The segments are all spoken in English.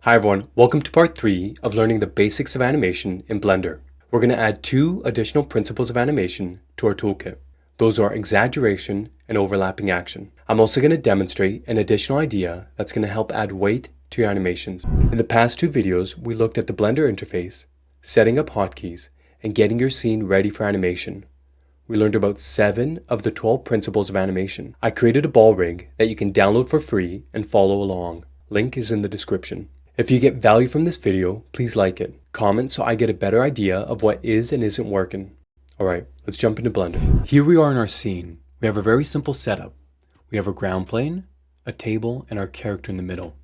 Hi everyone, welcome to part 3 of learning the basics of animation in Blender. We're going to add 2 additional principles of animation to our toolkit. Those are exaggeration and overlapping action. I'm also going to demonstrate an additional idea that's going to help add weight to your animations. In the past 2 videos, we looked at the Blender interface, setting up hotkeys, and getting your scene ready for animation. We learned about 7 of the 12 principles of animation. I created a ball rig that you can download for free and follow along. Link is in the description. If you get value from this video, please like it. Comment so I get a better idea of what is and isn't working. Alright, let's jump into Blender. Here we are in our scene. We have a very simple setup. We have a ground plane, a table, and our character in the middle.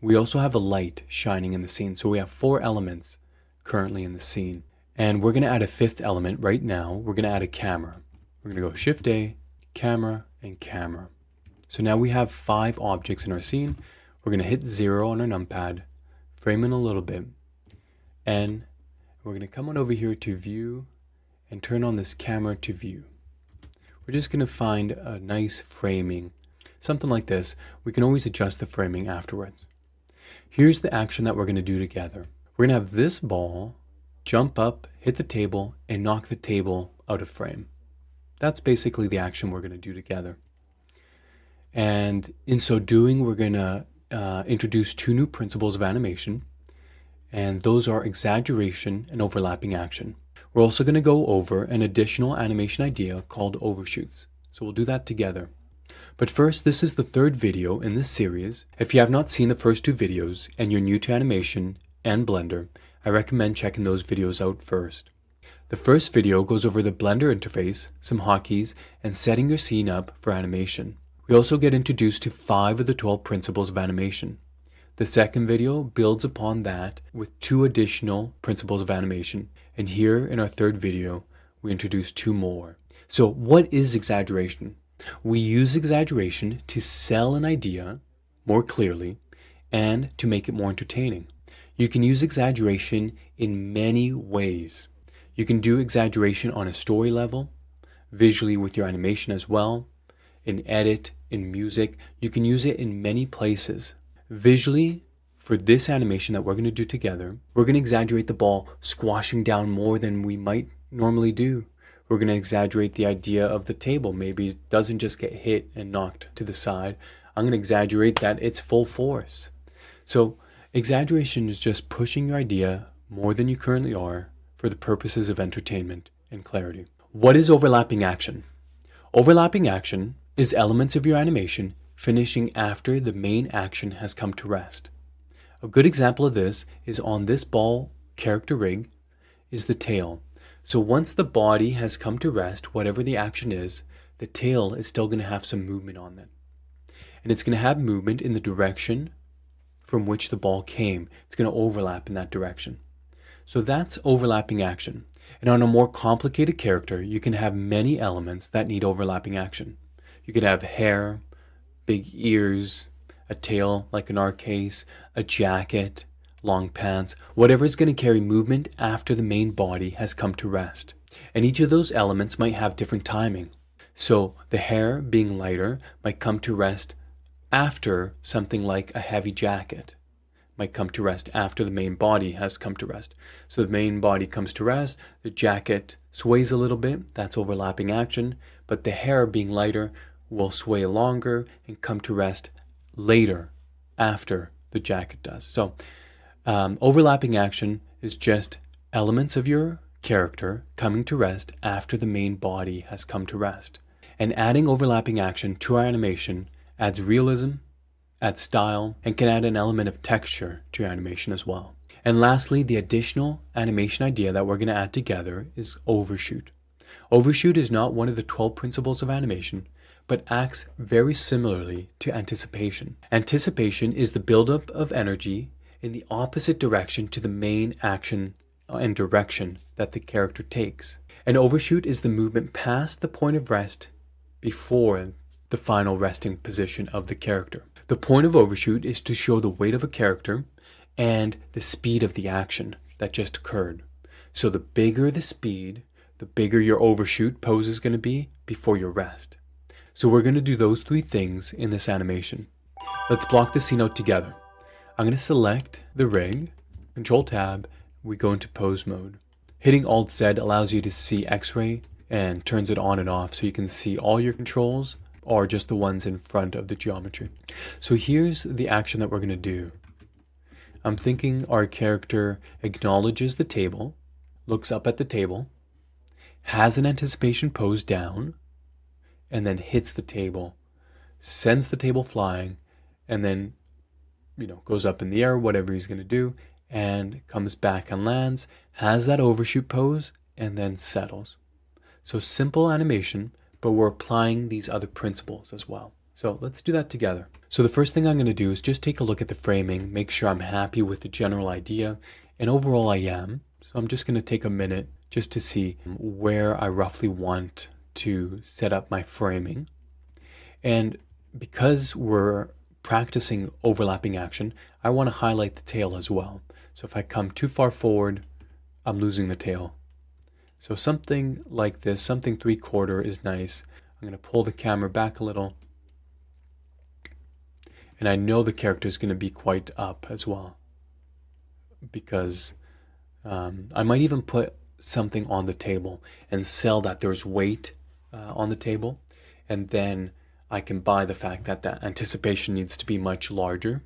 We also have a light shining in the scene, so we have 4 elements currently in the scene. And we're going to add a 5th element right now. We're going to add a camera. We're going to go Shift A, Camera, and Camera. So now we have 5 objects in our scene. We're going to hit 0 on our numpad, frame in a little bit, and we're going to come on over here to View and turn on this Camera to View. We're just going to find a nice framing, something like this. We can always adjust the framing afterwards. Here's the action that we're going to do together. We're going to have this ball jump up, hit the table, and knock the table out of frame. That's basically the action we're going to do together. And in so doing, we're going to introduce 2 new principles of animation, and those are exaggeration and overlapping action. We're also going to go over an additional animation idea called Overshoots, so we'll do that together. But first, this is the 3rd video in this series. If you have not seen the first 2 videos and you're new to animation and Blender, I recommend checking those videos out first. The first video goes over the Blender interface, some hotkeys, and setting your scene up for animation. We also get introduced to 5 of the 12 principles of animation. The second video builds upon that with 2 additional principles of animation. And here in our 3rd video, we introduce 2 more. So what is exaggeration? We use exaggeration to sell an idea more clearly and to make it more entertaining. You can use exaggeration in many ways. You can do exaggeration on a story level, visually with your animation as well, in edit, in music. You can use it in many places. Visually, for this animation that we're going to do together, we're going to exaggerate the ball squashing down more than we might normally do. We're going to exaggerate the idea of the table. Maybe it doesn't just get hit and knocked to the side. I'm going to exaggerate that it's full force. So exaggeration is just pushing your idea more than you currently are for the purposes of entertainment and clarity. What is overlapping action? Overlapping action is elements of your animation finishing after the main action has come to rest. A good example of this is on this ball character rig is the tail. So once the body has come to rest, whatever the action is, the tail is still going to have some movement on it. And it's going to have movement in the direction from which the ball came. It's going to overlap in that direction. So that's overlapping action. And on a more complicated character, you can have many elements that need overlapping action. You could have hair, big ears, a tail like in our case, a jacket, long pants, whatever is going to carry movement after the main body has come to rest. And each of those elements might have different timing. So the hair being lighter might come to rest after something like a heavy jacket. Might come to rest after the main body has come to rest. So the main body comes to rest, the jacket sways a little bit, that's overlapping action, but the hair being lighter will sway longer and come to rest later after the jacket does. So overlapping action is just elements of your character coming to rest after the main body has come to rest. And adding overlapping action to our animation adds realism, adds style, and can add an element of texture to your animation as well. And lastly, the additional animation idea that we're going to add together is overshoot. Overshoot is not one of the 12 principles of animation, but acts very similarly to anticipation. Anticipation is the buildup of energy in the opposite direction to the main action and direction that the character takes. An overshoot is the movement past the point of rest before the final resting position of the character. The point of overshoot is to show the weight of a character and the speed of the action that just occurred. So the bigger the speed, the bigger your overshoot pose is going to be before your rest. So we're going to do those 3 things in this animation. Let's block the scene out together. I'm going to select the rig, Control Tab, we go into pose mode. Hitting Alt Z allows you to see X-ray and turns it on and off so you can see all your controls or just the ones in front of the geometry. So here's the action that we're going to do. I'm thinking our character acknowledges the table, looks up at the table, has an anticipation pose down, and then hits the table, sends the table flying, and then goes up in the air, whatever he's going to do, and comes back and lands, has that overshoot pose, and then settles. So simple animation, but we're applying these other principles as well. So let's do that together. So the first thing I'm going to do is just take a look at the framing, make sure I'm happy with the general idea, and overall I am. So I'm just going to take a minute just to see where I roughly want to set up my framing. And because we're practicing overlapping action, I want to highlight the tail as well. So if I come too far forward, I'm losing the tail. So something like this, something 3/4 is nice. I'm going to pull the camera back a little. And I know the character is going to be quite up as well, because I might even put something on the table and sell that there's weight on the table. And then I can buy the fact that that anticipation needs to be much larger.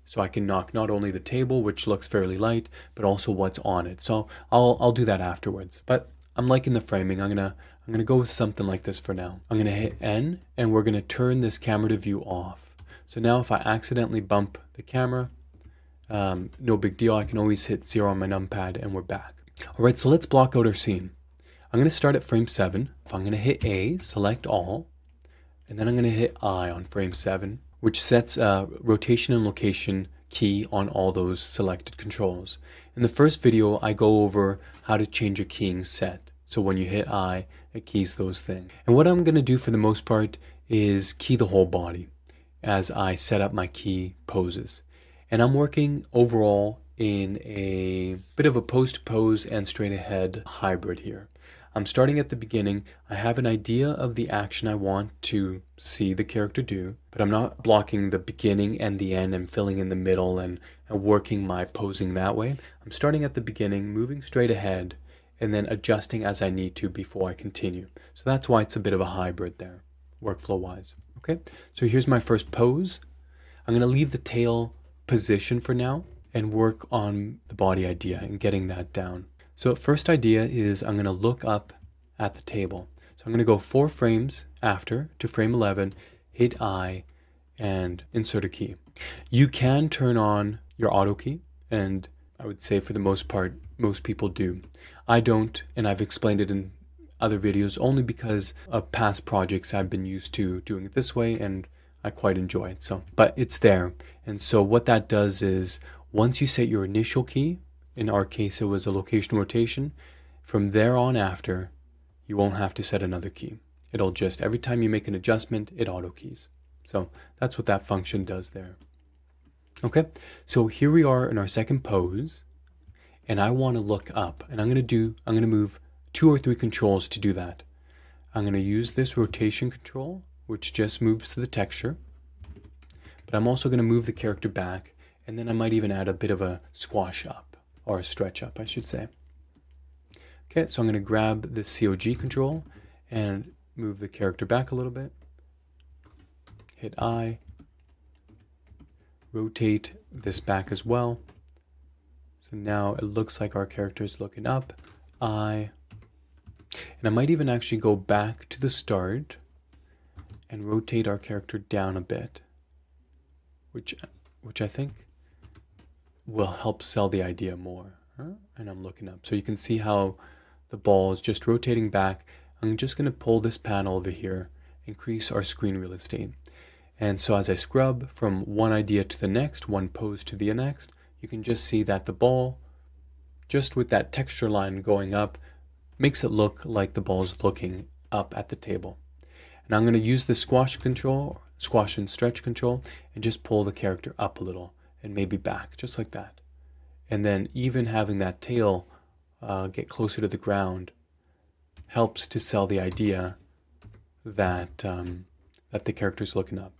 So I can knock not only the table, which looks fairly light, but also what's on it. So I'll do that afterwards. But I'm liking the framing. I'm gonna go with something like this for now. I'm gonna hit N, and we're gonna turn this camera to view off. So now if I accidentally bump the camera, no big deal. I can always hit 0 on my numpad and we're back. All right, so let's block out our scene. I'm gonna start at frame 7. I'm gonna hit A, select all, and then I'm gonna hit I on frame 7, which sets a rotation and location key on all those selected controls. In the first video, I go over how to change a keying set. So when you hit I, it keys those things. And what I'm gonna do for the most part is key the whole body as I set up my key poses. And I'm working overall in a bit of a pose-to-pose and straight-ahead hybrid here. I'm starting at the beginning. I have an idea of the action I want to see the character do, but I'm not blocking the beginning and the end and filling in the middle and working my posing that way. I'm starting at the beginning, moving straight ahead, and then adjusting as I need to before I continue. So that's why it's a bit of a hybrid there, workflow-wise. Okay, so here's my first pose. I'm going to leave the tail position for now and work on the body idea and getting that down. So first idea is I'm going to look up at the table. So I'm going to go 4 frames after to frame 11, hit I, and insert a key. You can turn on your auto key, and I would say for the most part, most people do. I don't, and I've explained it in other videos only because of past projects I've been used to doing it this way, and I quite enjoy it. So, but it's there. And so what that does is once you set your initial key, in our case it was a location rotation, from there on after, you won't have to set another key. It'll just, every time you make an adjustment, it auto keys. So that's what that function does there. Okay, so here we are in our second pose, and I want to look up, and I'm going to move 2 or 3 controls to do that. I'm going to use this rotation control, which just moves to the texture, but I'm also going to move the character back, and then I might even add a bit of a squash up, or a stretch up, I should say. Okay, so I'm going to grab the COG control and move the character back a little bit. Hit I. Rotate this back as well. So now it looks like our character is looking up. I. And I might even actually go back to the start and rotate our character down a bit, which I think will help sell the idea more. And I'm looking up. So you can see how the ball is just rotating back. I'm just going to pull this panel over here, increase our screen real estate. And so as I scrub from one idea to the next, one pose to the next, you can just see that the ball, just with that texture line going up, makes it look like the ball is looking up at the table. And I'm going to use the squash control, squash and stretch control, and just pull the character up a little and maybe back, just like that. And then even having that tail get closer to the ground helps to sell the idea that that the character is looking up.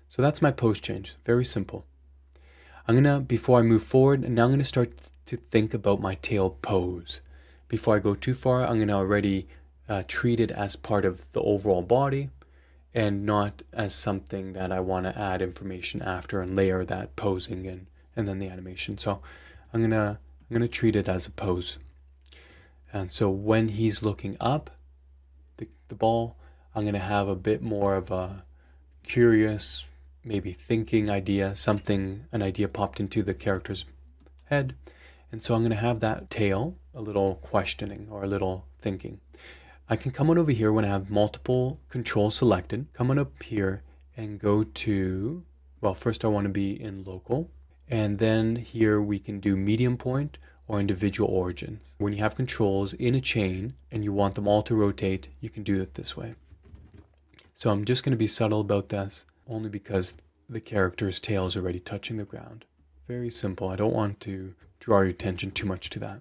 So that's my pose change, very simple. before I move forward, and now I'm gonna start to think about my tail pose. Before I go too far, I'm gonna already treat it as part of the overall body and not as something that I want to add information after and layer that posing and then the animation. So I'm gonna treat it as a pose. And so when he's looking up the ball, I'm gonna have a bit more of a curious, maybe thinking idea, an idea popped into the character's head. And so I'm gonna have that tail, a little questioning or a little thinking. I can come on over here when I have multiple controls selected, come on up here and go to, well, first I want to be in local, and then here we can do medium point or individual origins. When you have controls in a chain and you want them all to rotate, you can do it this way. So I'm just going to be subtle about this, only because the character's tail is already touching the ground. Very simple. I don't want to draw your attention too much to that.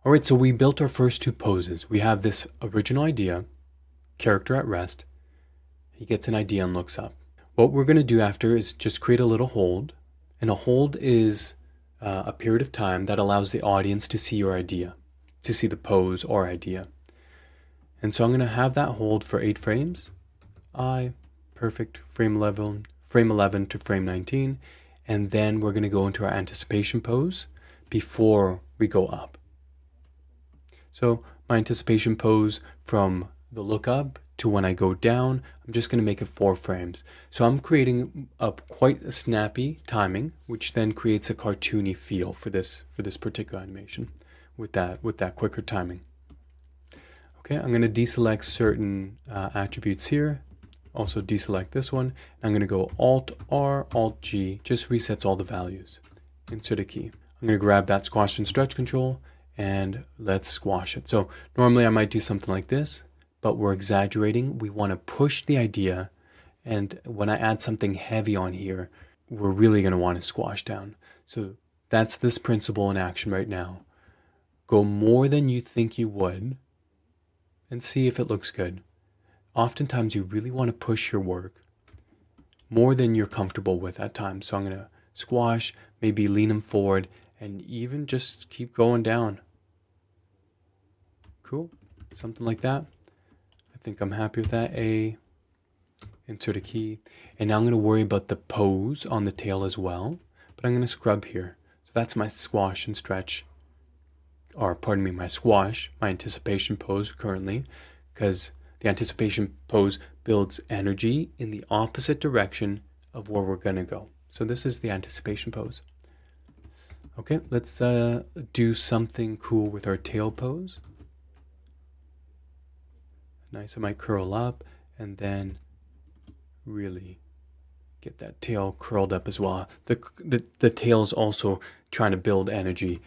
All right, so we built our first two poses. We have this original idea, character at rest. He gets an idea and looks up. What we're going to do after is just create a little hold. And a hold is a period of time that allows the audience to see your idea, to see the pose or idea. And so I'm going to have that hold for 8 frames. Perfect, frame 11 to frame 19. And then we're going to go into our anticipation pose before we go up. So my anticipation pose from the look up to when I go down, I'm just going to make it 4 frames. So I'm creating quite a snappy timing, which then creates a cartoony feel for this particular animation with that quicker timing. Okay, I'm going to deselect certain attributes here. Also deselect this one. I'm going to go Alt-R, Alt-G, just resets all the values. Insert a key. I'm going to grab that squash and stretch control and let's squash it. So normally I might do something like this, but we're exaggerating. We want to push the idea, and when I add something heavy on here, we're really going to want to squash down. So that's this principle in action right now. Go more than you think you would and see if it looks good. Oftentimes you really want to push your work more than you're comfortable with at times. So I'm going to squash, maybe lean them forward, and even just keep going down. Cool, something like that. I think I'm happy with that. Insert a key. And now I'm going to worry about the pose on the tail as well, but I'm going to scrub here. So that's my squash and stretch, or pardon me, my squash, my anticipation pose currently, because the anticipation pose builds energy in the opposite direction of where we're going to go. So this is the anticipation pose. Okay, let's do something cool with our tail pose. Nice, I might curl up and then really get that tail curled up as well. The tail is also trying to build energy.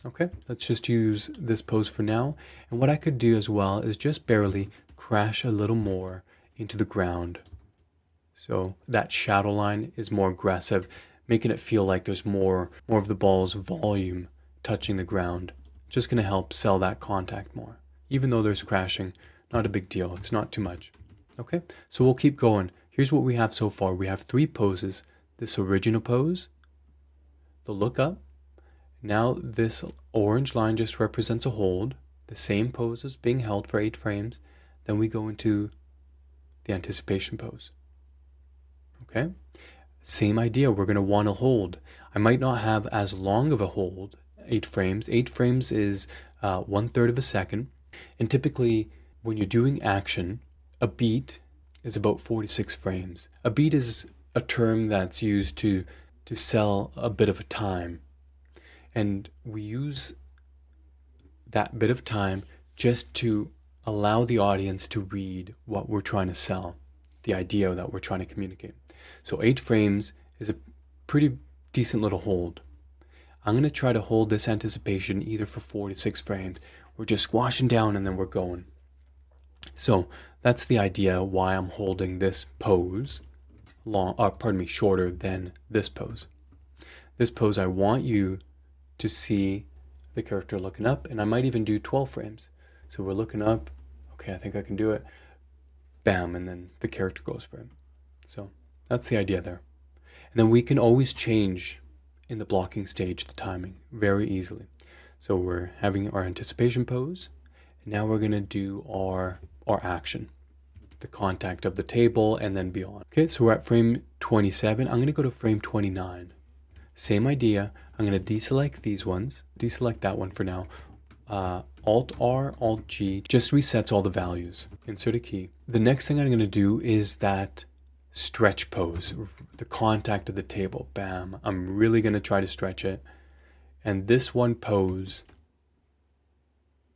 Okay, let's just use this pose for now. And what I could do as well is just barely crash a little more into the ground. So that shadow line is more aggressive, making it feel like there's more of the ball's volume touching the ground. Just going to help sell that contact more. Even though there's crashing, not a big deal. It's not too much. Okay, so we'll keep going. Here's what we have so far. We have 3 poses. This original pose, the look up. Now this orange line just represents a hold. The same pose is being held for 8 frames. Then we go into the anticipation pose. Okay, same idea. We're going to want to hold. I might not have as long of a hold, 8 frames. 8 frames is 1/3 of a second. And typically, when you're doing action, a beat is about 46 frames. A beat is a term that's used to sell a bit of a time. And we use that bit of time just to allow the audience to read what we're trying to sell, the idea that we're trying to communicate. So 8 frames is a pretty decent little hold. I'm going to try to hold this anticipation either for 4 to 6 frames. We're just squashing down and then we're going. So that's the idea why I'm holding this pose shorter than this pose. This pose, I want you to see the character looking up, and I might even do 12 frames. So we're looking up. Okay, I think I can do it. Bam, and then the character goes for him. So that's the idea there. And then we can always change in the blocking stage the timing very easily. So we're having our anticipation pose, and now we're going to do our action, the contact of the table and then beyond. Okay, so we're at frame 27. I'm going to go to frame 29. Same idea. I'm going to deselect these ones, deselect that one for now. Alt-R, Alt-G, just resets all the values. Insert a key. The next thing I'm going to do is that stretch pose, the contact of the table. Bam. I'm really going to try to stretch it. And this one pose,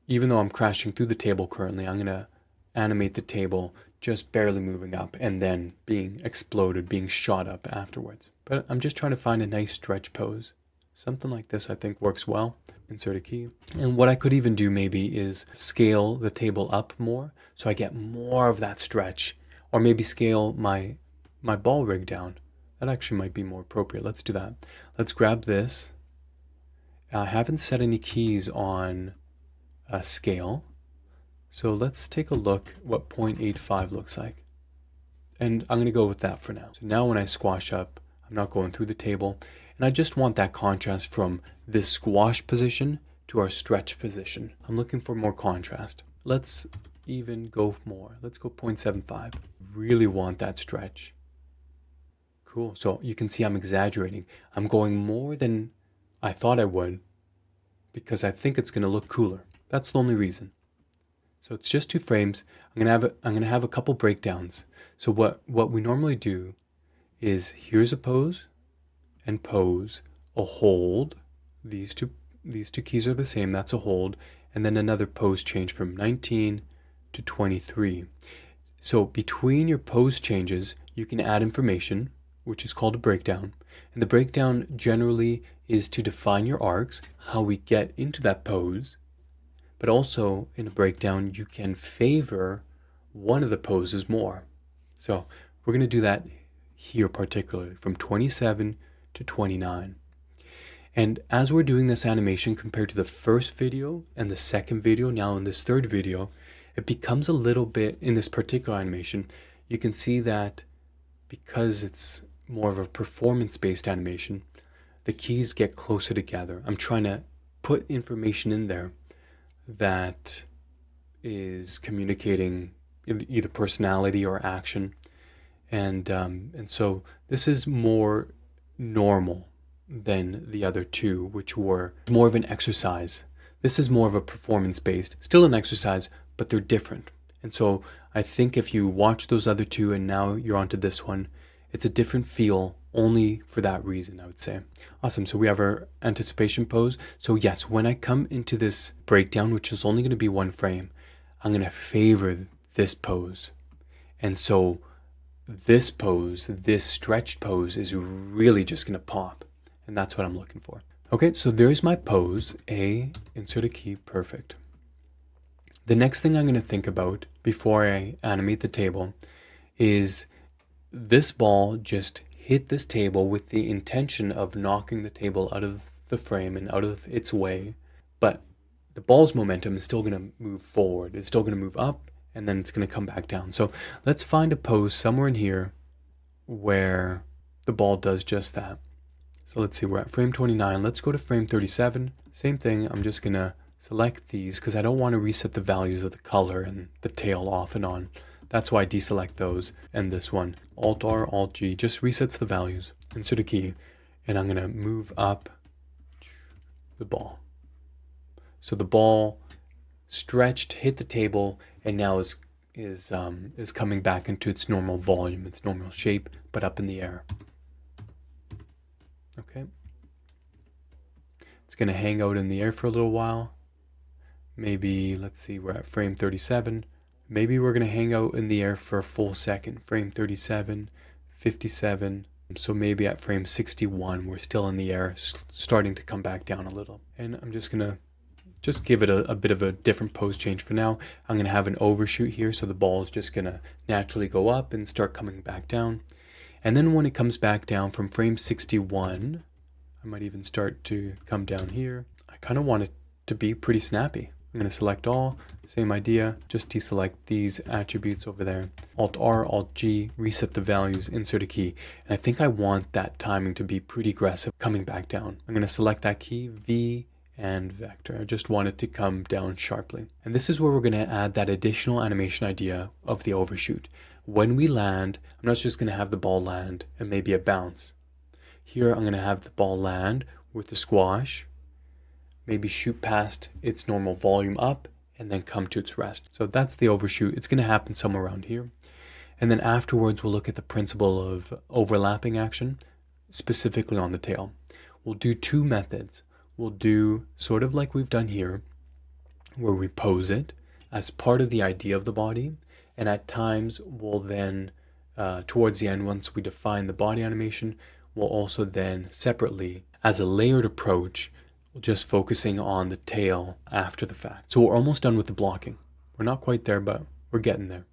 even though I'm crashing through the table currently, I'm going to animate the table just barely moving up and then being exploded, being shot up afterwards. But I'm just trying to find a nice stretch pose. Something like this I think works well. Insert a key. And what I could even do maybe is scale the table up more so I get more of that stretch. Or maybe scale my ball rig down. That actually might be more appropriate. Let's do that. Let's grab this. I haven't set any keys on a scale. So let's take a look what 0.85 looks like. And I'm going to go with that for now. So now when I squash up, I'm not going through the table. And I just want that contrast from this squash position to our stretch position. I'm looking for more contrast. Let's even go more. Let's go 0.75. Really want that stretch. Cool. So you can see I'm exaggerating. I'm going more than I thought I would because I think it's going to look cooler. That's the only reason. So it's just 2 frames. I'm gonna have a couple breakdowns. So what we normally do is here's a pose and pose, a hold. These two keys are the same. That's a hold, and then another pose change from 19 to 23. So between your pose changes, you can add information, which is called a breakdown. And the breakdown generally is to define your arcs, how we get into that pose. But also in a breakdown, you can favor one of the poses more. So we're going to do that here particularly from 27 to 29. And as we're doing this animation compared to the first video and the second video, now in this third video, it becomes a little bit, in this particular animation, you can see that because it's more of a performance-based animation, the keys get closer together. I'm trying to put information in there that is communicating either personality or action, and so this is more normal than the other two, which were more of an exercise. This is more of a performance-based, still an exercise, but they're different. And so I think if you watch those other two and now you're onto this one, it's a different feel only for that reason, I would say. Awesome. So we have our anticipation pose. So yes, when I come into this breakdown, which is only going to be 1 frame, I'm going to favor this pose. And so this pose, this stretched pose, is really just going to pop. And that's what I'm looking for. Okay, so there's my pose. Insert a key. Perfect. The next thing I'm going to think about before I animate the table is this ball just hit this table with the intention of knocking the table out of the frame and out of its way, but the ball's momentum is still going to move forward. It's still going to move up, and then it's going to come back down. So let's find a pose somewhere in here where the ball does just that. So let's see, we're at frame 29. Let's go to frame 37. Same thing, I'm just going to select these because I don't want to reset the values of the color and the tail off and on. That's why I deselect those. And this one, Alt-R, Alt-G, just resets the values. Insert a key, and I'm going to move up the ball. So the ball stretched, hit the table, and now is coming back into its normal volume, its normal shape, but up in the air. Okay. It's going to hang out in the air for a little while. Maybe, let's see, we're at frame 37. Maybe we're going to hang out in the air for a full second. Frame 37, 57. So maybe at frame 61, we're still in the air, starting to come back down a little. And I'm just going to give it a bit of a different pose change for now. I'm going to have an overshoot here, so the ball is just going to naturally go up and start coming back down. And then when it comes back down from frame 61, I might even start to come down here. I kind of want it to be pretty snappy. I'm going to select all, same idea, just deselect these attributes over there. Alt-R, Alt-G, reset the values, insert a key. And I think I want that timing to be pretty aggressive coming back down. I'm going to select that key, V and vector. I just want it to come down sharply. And this is where we're going to add that additional animation idea of the overshoot. When we land, I'm not just going to have the ball land and maybe a bounce. Here I'm going to have the ball land with the squash, maybe shoot past its normal volume up and then come to its rest. So that's the overshoot. It's going to happen somewhere around here. And then afterwards, we'll look at the principle of overlapping action, specifically on the tail. We'll do two methods. We'll do sort of like we've done here, where we pose it as part of the idea of the body. And at times, we'll then, towards the end, once we define the body animation, we'll also then separately, as a layered approach, just focusing on the tail after the fact. So we're almost done with the blocking. We're not quite there, but we're getting there.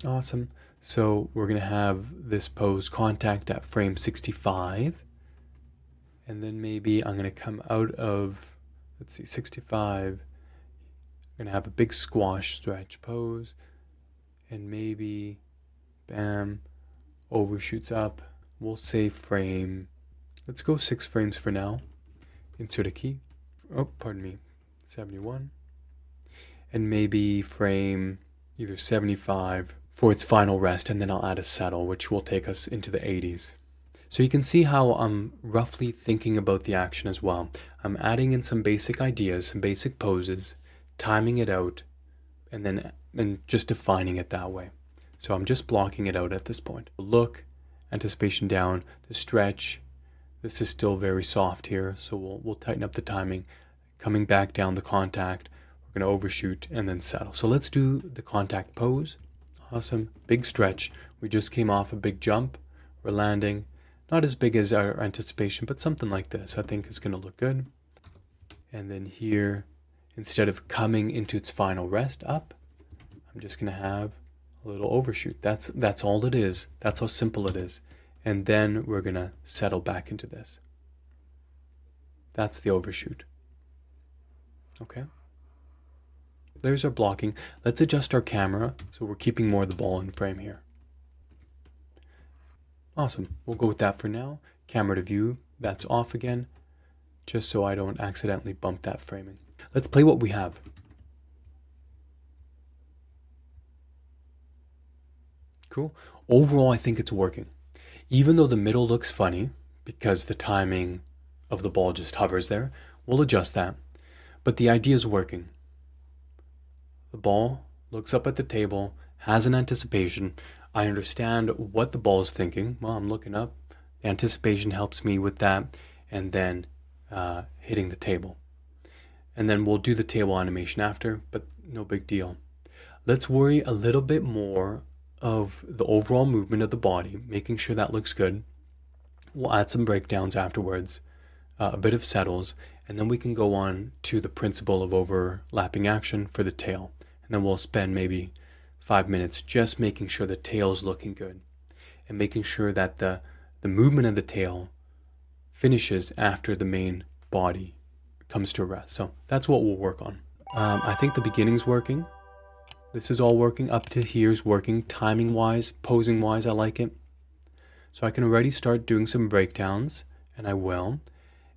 Awesome. So we're going to have this pose contact at frame 65. And then maybe I'm going to come out of, let's see, 65. I'm going to have a big squash stretch pose. And maybe, bam, overshoots up. We'll say frame, let's go 6 frames for now. Insert a key. Oh, pardon me, 71. And maybe frame either 75 for its final rest, and then I'll add a settle, which will take us into the 80s. So you can see how I'm roughly thinking about the action as well. I'm adding in some basic ideas, some basic poses, timing it out, and just defining it that way. So I'm just blocking it out at this point. Look, anticipation down, the stretch. This is still very soft here, so we'll tighten up the timing. Coming back down the contact, we're going to overshoot and then settle. So let's do the contact pose. Awesome, big stretch. We just came off a big jump. We're landing. Not as big as our anticipation, but something like this I think is going to look good. And then here, instead of coming into its final rest up, I'm just going to have a little overshoot. That's all it is. That's how simple it is. And then we're going to settle back into this. That's the overshoot. Okay. There's our blocking. Let's adjust our camera so we're keeping more of the ball in frame here. Awesome. We'll go with that for now. Camera to view, that's off again, just so I don't accidentally bump that framing. Let's play what we have. Cool. Overall, I think it's working. Even though the middle looks funny, because the timing of the ball just hovers there, we'll adjust that. But the idea is working. The ball looks up at the table, has an anticipation. I understand what the ball is thinking. Well, I'm looking up. The anticipation helps me with that, and then hitting the table. And then we'll do the table animation after, but no big deal. Let's worry a little bit more of the overall movement of the body, making sure that looks good. We'll add some breakdowns afterwards, a bit of settles, and then we can go on to the principle of overlapping action for the tail. And then we'll spend maybe 5 minutes just making sure the tail is looking good and making sure that the movement of the tail finishes after the main body comes to a rest. So that's what we'll work on. I think the beginning's working. This is all working. Up to here's working. Timing wise, posing wise, I like it. So I can already start doing some breakdowns, and I will.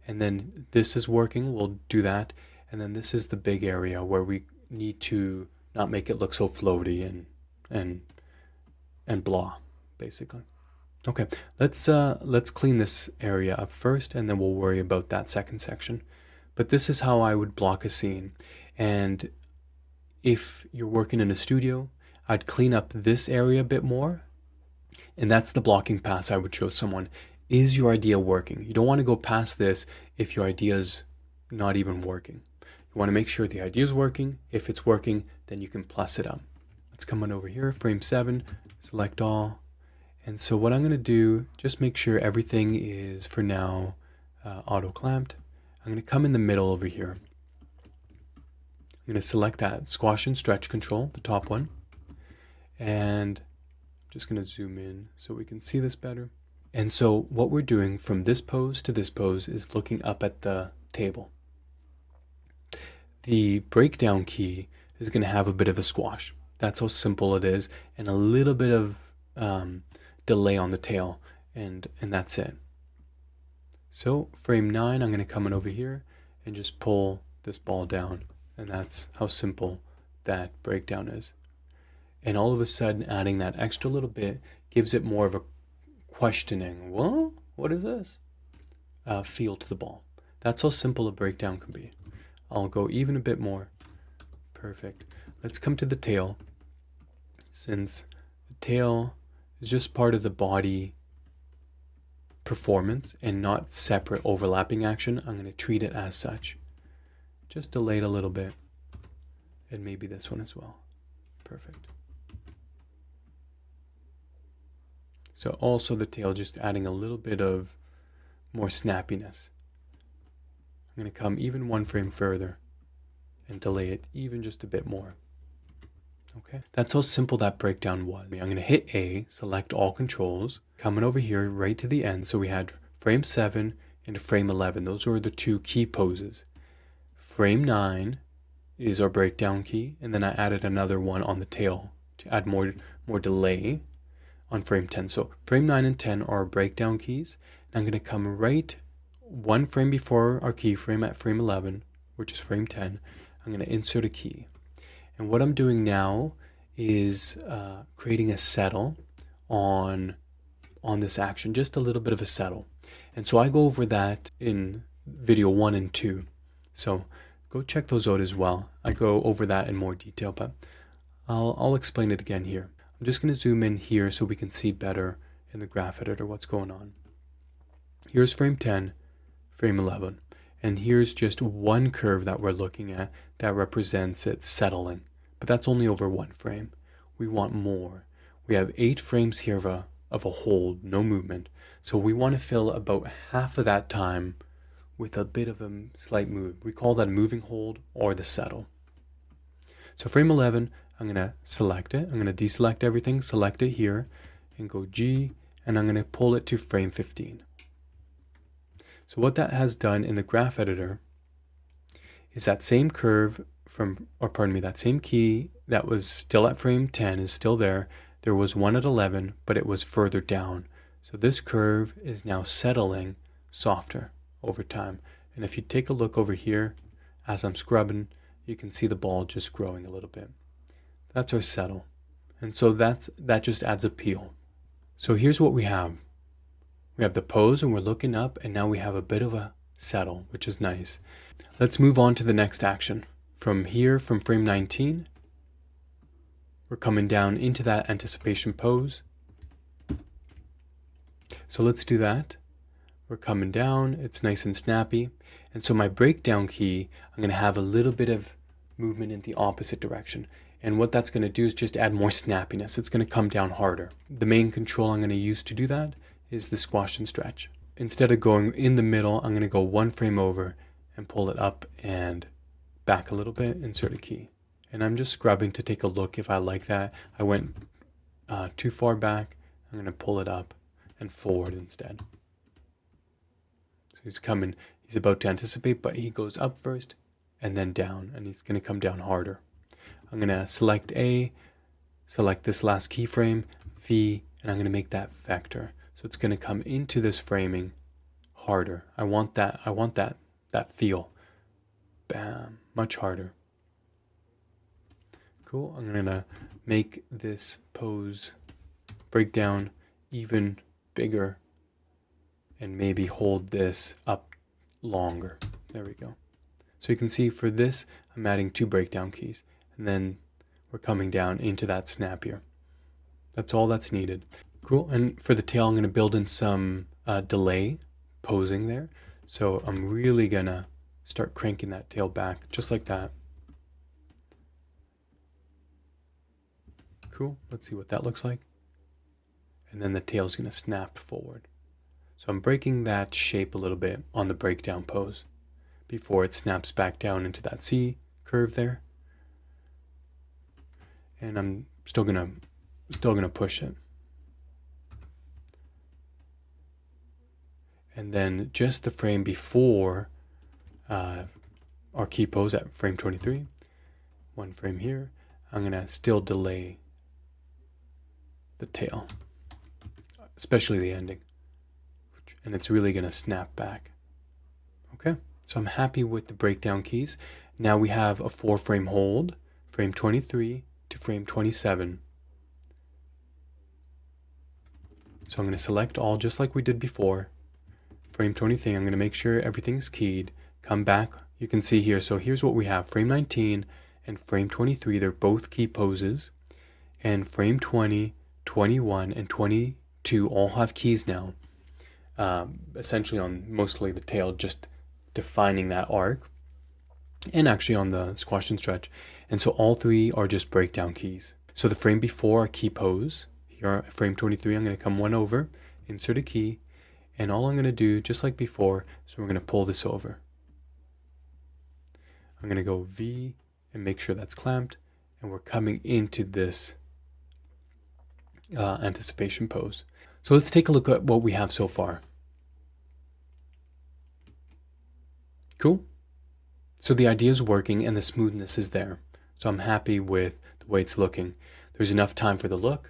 And then this is working. We'll do that. And then this is the big area where we need to not make it look so floaty and blah, basically. Okay, let's clean this area up first, and then we'll worry about that second section. But this is how I would block a scene. And if you're working in a studio, I'd clean up this area a bit more. And that's the blocking pass I would show someone. Is your idea working? You don't want to go past this if your idea is not even working. You want to make sure the idea is working. If it's working, then you can plus it up. Let's come on over here, frame 7, select all. And so what I'm going to do, just make sure everything is, for now, auto-clamped. I'm going to come in the middle over here. I'm going to select that squash and stretch control, the top one. And I'm just going to zoom in so we can see this better. And so what we're doing from this pose to this pose is looking up at the table. the breakdown key is going to have a bit of a squash. That's how simple it is, and a little bit of delay on the tail, and that's it. So frame 9, I'm going to come in over here and just pull this ball down, and that's how simple that breakdown is. And all of a sudden, adding that extra little bit gives it more of a questioning, well, what is this? Feel to the ball. That's how simple a breakdown can be. I'll go even a bit more. Perfect. Let's come to the tail. Since the tail is just part of the body performance and not separate overlapping action, I'm going to treat it as such. Just delay it a little bit. And maybe this one as well. Perfect. So also the tail, just adding a little bit of more snappiness. I'm going to come even one frame further and delay it even just a bit more. Okay, that's how simple that breakdown was. I'm going to hit A, select all controls, coming over here right to the end. So we had frame 7 and frame 11. Those were the two key poses. Frame 9 is our breakdown key, and then I added another one on the tail to add more delay on frame 10. So frame 9 and 10 are our breakdown keys. And I'm going to come right one frame before our keyframe at frame 11, which is frame 10. I'm going to insert a key. And what I'm doing now is creating a settle on this action, just a little bit of a settle. And so I go over that in video 1 and 2. So go check those out as well. I go over that in more detail, but I'll explain it again here. I'm just going to zoom in here so we can see better in the graph editor what's going on. Here's frame 10, frame 11, and here's just one curve that we're looking at that represents it settling, but that's only over one frame. We want more. We have 8 frames here of a hold, no movement, so we want to fill about half of that time with a bit of a slight move. We call that a moving hold or the settle. So frame 11, I'm going to select it. I'm going to deselect everything, select it here, and go G, and I'm going to pull it to frame 15. So what that has done in the graph editor is that same curve that same key that was still at frame 10 is still there. There was one at 11, but it was further down. So this curve is now settling softer over time. And if you take a look over here, as I'm scrubbing, you can see the ball just growing a little bit. That's our settle. And so that just adds appeal. So here's what we have. We have the pose and we're looking up, and now we have a bit of a settle, which is nice. Let's move on to the next action. From here, from frame 19, we're coming down into that anticipation pose. So let's do that. We're coming down, it's nice and snappy. And so my breakdown key, I'm going to have a little bit of movement in the opposite direction. And what that's going to do is just add more snappiness. It's going to come down harder. The main control I'm going to use to do that is the squash and stretch. Instead of going in the middle, I'm going to go one frame over and pull it up and back a little bit, insert a key. And I'm just scrubbing to take a look if I like that. I went too far back. I'm going to pull it up and forward instead. So he's about to anticipate, but he goes up first and then down, and he's going to come down harder. I'm going to select A, select this last keyframe, V, and I'm going to make that vector. So it's going to come into this framing harder. I want that feel. Bam, much harder. Cool. I'm going to make this pose breakdown even bigger and maybe hold this up longer. There we go. So you can see for this, I'm adding 2 breakdown keys, and then we're coming down into that snap here. That's all that's needed. Cool. And for the tail, I'm going to build in some delay posing there. So I'm really going to start cranking that tail back just like that. Cool. Let's see what that looks like. And then the tail's going to snap forward. So I'm breaking that shape a little bit on the breakdown pose before it snaps back down into that C curve there. And I'm still gonna push it. And then just the frame before our key pose at frame 23. One frame here. I'm going to still delay the tail, especially the ending. And it's really going to snap back. Okay, so I'm happy with the breakdown keys. Now we have a 4-frame hold, frame 23 to frame 27. So I'm going to select all just like we did before. Frame 23, I'm going to make sure everything's keyed. Come back, you can see here. So here's what we have. Frame 19 and frame 23, they're both key poses. And frame 20, 21, and 22 all have keys now. Essentially on mostly the tail, just defining that arc. And actually on the squash and stretch. And so all 3 are just breakdown keys. So the frame before, key pose. Here, frame 23, I'm going to come one over, insert a key, and all I'm going to do, just like before, is we're going to pull this over. I'm going to go V and make sure that's clamped, and we're coming into this anticipation pose. So let's take a look at what we have so far. Cool. So the idea is working and the smoothness is there. So I'm happy with the way it's looking. There's enough time for the look.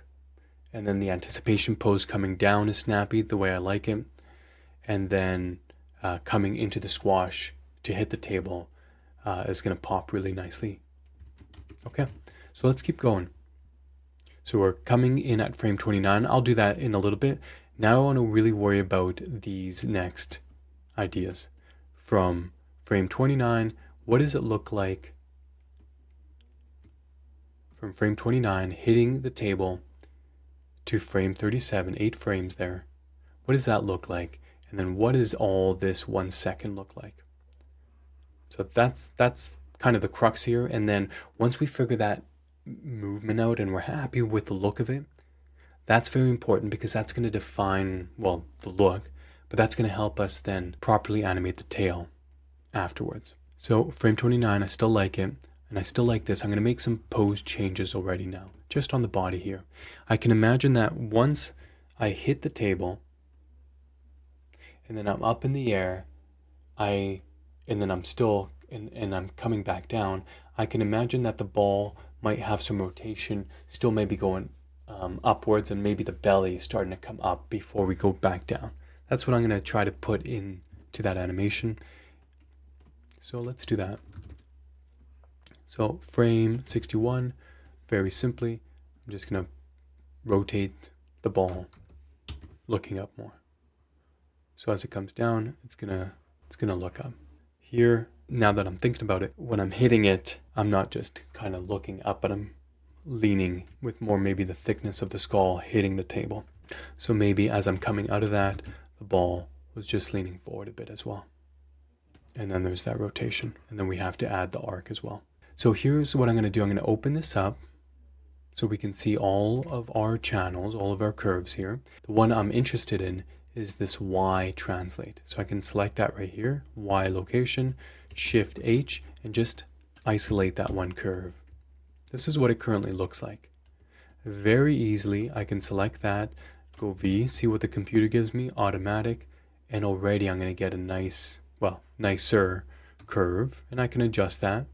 And then the anticipation pose coming down is snappy the way I like it. And then coming into the squash to hit the table is going to pop really nicely. Okay, so let's keep going. So we're coming in at frame 29. I'll do that in a little bit. Now I want to really worry about these next ideas. From frame 29, what does it look like from frame 29 hitting the table to frame 37, 8 frames there? What does that look like? And then what does all this 1 second look like? So that's kind of the crux here. And then once we figure that movement out and we're happy with the look of it, that's very important because that's going to define, well, the look, but that's going to help us then properly animate the tail afterwards. So frame 29, I still like it. And I still like this. I'm going to make some pose changes already now, just on the body here. I can imagine that once I hit the table, and then I'm up in the air, and then I'm still, and I'm coming back down, I can imagine that the ball might have some rotation, still maybe going upwards, and maybe the belly starting to come up before we go back down. That's what I'm going to try to put into that animation. So let's do that. So frame 61, very simply, I'm just going to rotate the ball looking up more. So as it comes down, it's gonna look up. Here, now that I'm thinking about it, when I'm hitting it, I'm not just kind of looking up, but I'm leaning with more maybe the thickness of the skull hitting the table. So maybe as I'm coming out of that, the ball was just leaning forward a bit as well. And then there's that rotation. And then we have to add the arc as well. So here's what I'm going to do. I'm going to open this up so we can see all of our channels, all of our curves here. The one I'm interested in is this Y translate. So I can select that right here, Y location, Shift H, and just isolate that one curve. This is what it currently looks like. Very easily, I can select that, go V, see what the computer gives me, automatic, and already I'm going to get a nice, well, nicer curve, and I can adjust that.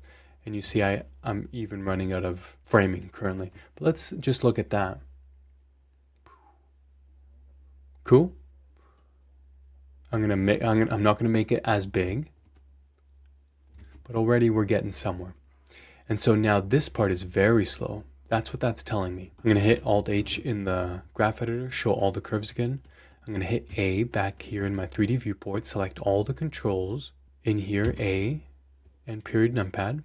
And you see I'm even running out of framing currently. But let's just look at that. Cool. I'm not gonna make it as big, but already we're getting somewhere. And so now this part is very slow. That's what that's telling me. I'm gonna hit Alt H in the graph editor, show all the curves again. I'm gonna hit A back here in my 3D viewport, select all the controls in here, A and period numpad.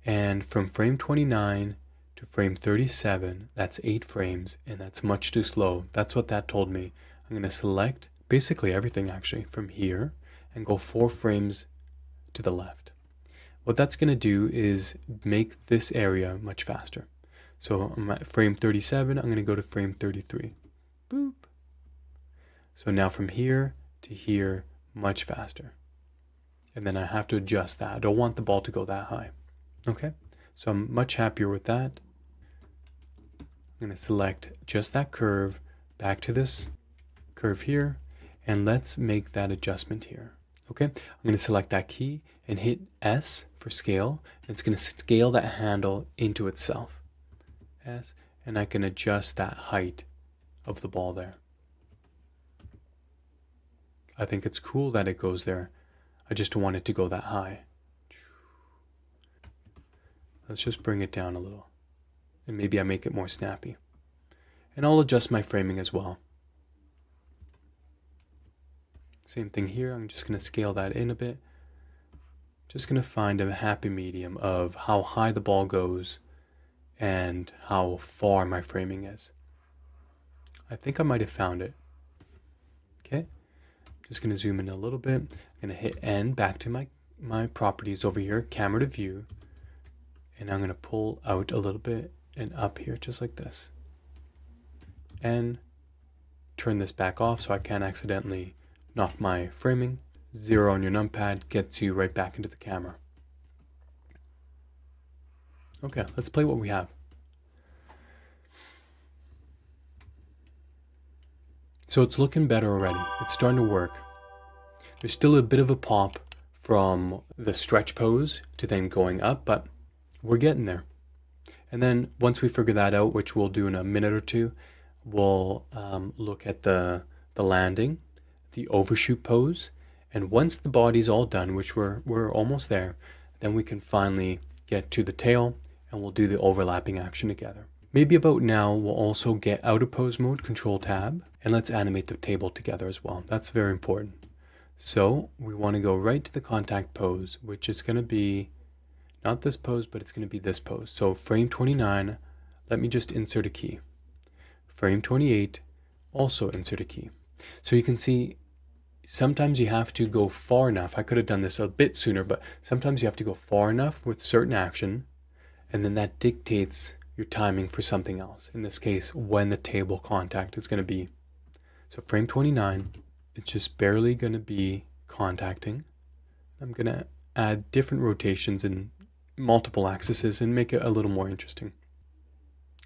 And from frame 29 to frame 37, that's 8 frames, and that's much too slow. That's what that told me. I'm gonna select basically everything actually from here and go 4 frames to the left. What that's going to do is make this area much faster. So I'm at frame 37, I'm going to go to frame 33. Boop. So now from here to here, much faster. And then I have to adjust that. I don't want the ball to go that high. Okay, so I'm much happier with that. I'm going to select just that curve, back to this curve here, and let's make that adjustment here. Okay, I'm going to select that key and hit S for scale. And it's going to scale that handle into itself. S, and I can adjust that height of the ball there. I think it's cool that it goes there. I just don't want it to go that high. Let's just bring it down a little. And maybe I make it more snappy. And I'll adjust my framing as well. Same thing here. I'm just going to scale that in a bit. Just going to find a happy medium of how high the ball goes and how far my framing is. I think I might have found it. Okay. Just going to zoom in a little bit. I'm going to hit N back to my properties over here, camera to view. And I'm going to pull out a little bit and up here just like this. And turn this back off so I can't accidentally knock my framing. 0 on your numpad gets you right back into the camera. Okay, let's play what we have. So it's looking better already. It's starting to work. There's still a bit of a pop from the stretch pose to then going up, but we're getting there. And then once we figure that out, which we'll do in a minute or two, we'll look at the landing, the overshoot pose, and once the body's all done, which we're almost there, then we can finally get to the tail and we'll do the overlapping action together. Maybe about now we'll also get out of pose mode, Control Tab, and let's animate the table together as well. That's very important. So we want to go right to the contact pose, which is going to be not this pose, but it's going to be this pose. So frame 29, let me just insert a key. Frame 28, also insert a key. So you can see sometimes you have to go far enough. I could have done this a bit sooner, but sometimes you have to go far enough with certain action, and then that dictates your timing for something else. In this case, when the table contact is going to be. So frame 29, it's just barely going to be contacting. I'm going to add different rotations and multiple axes and make it a little more interesting.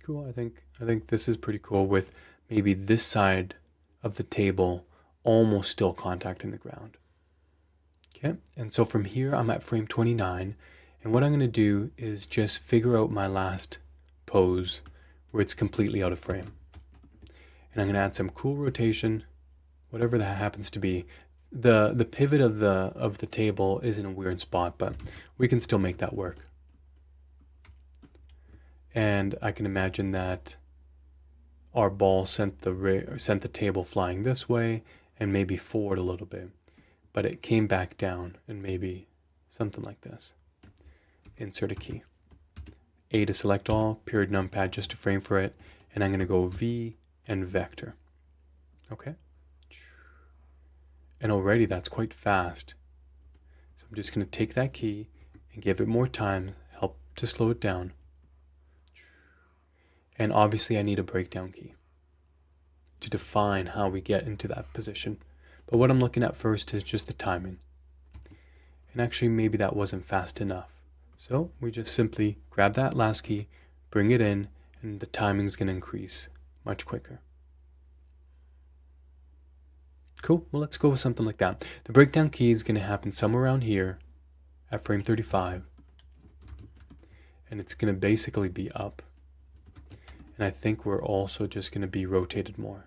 Cool. I think this is pretty cool with maybe this side of the table almost still contacting the ground. Okay, and so from here I'm at frame 29, and what I'm going to do is just figure out my last pose where it's completely out of frame. And I'm going to add some cool rotation, whatever that happens to be. The pivot of the table is in a weird spot, but we can still make that work. And I can imagine that our ball sent the table flying this way and maybe forward a little bit, but it came back down and maybe something like this. Insert a key. A to select all, period numpad just to frame for it, and I'm going to go V and vector. Okay. And already that's quite fast. So I'm just going to take that key and give it more time, help to slow it down. And obviously I need a breakdown key to define how we get into that position. But what I'm looking at first is just the timing. And actually maybe that wasn't fast enough. So we just simply grab that last key, bring it in, and the timing's going to increase much quicker. Cool, well let's go with something like that. The breakdown key is going to happen somewhere around here at frame 35. And it's going to basically be up. And I think we're also just going to be rotated more.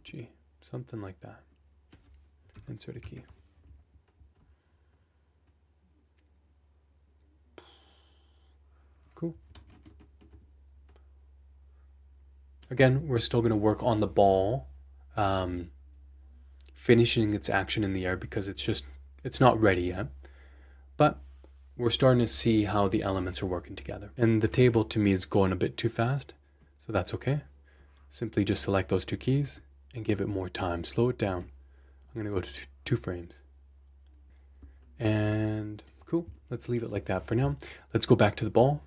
G, something like that. Insert a key. Cool. Again, we're still going to work on the ball, finishing its action in the air because it's not ready yet. But we're starting to see how the elements are working together. And the table to me is going a bit too fast, so that's okay. Simply just select those two keys and give it more time. Slow it down. I'm going to go to 2 frames. And cool, let's leave it like that for now. Let's go back to the ball.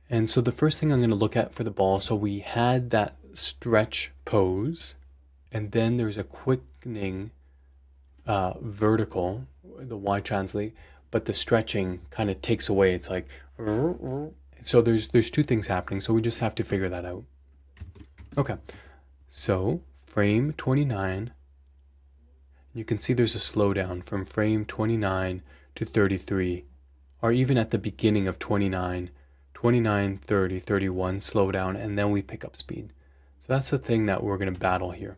And so the first thing I'm going to look at for the ball, so we had that stretch pose, and then there's a quickening vertical, the Y translate, but the stretching kind of takes away. It's like, So there's two things happening, so we just have to figure that out. Okay, so frame 29, you can see there's a slowdown from frame 29 to 33, or even at the beginning of 29, 30, 31, slow down, and then we pick up speed. So that's the thing that we're going to battle here.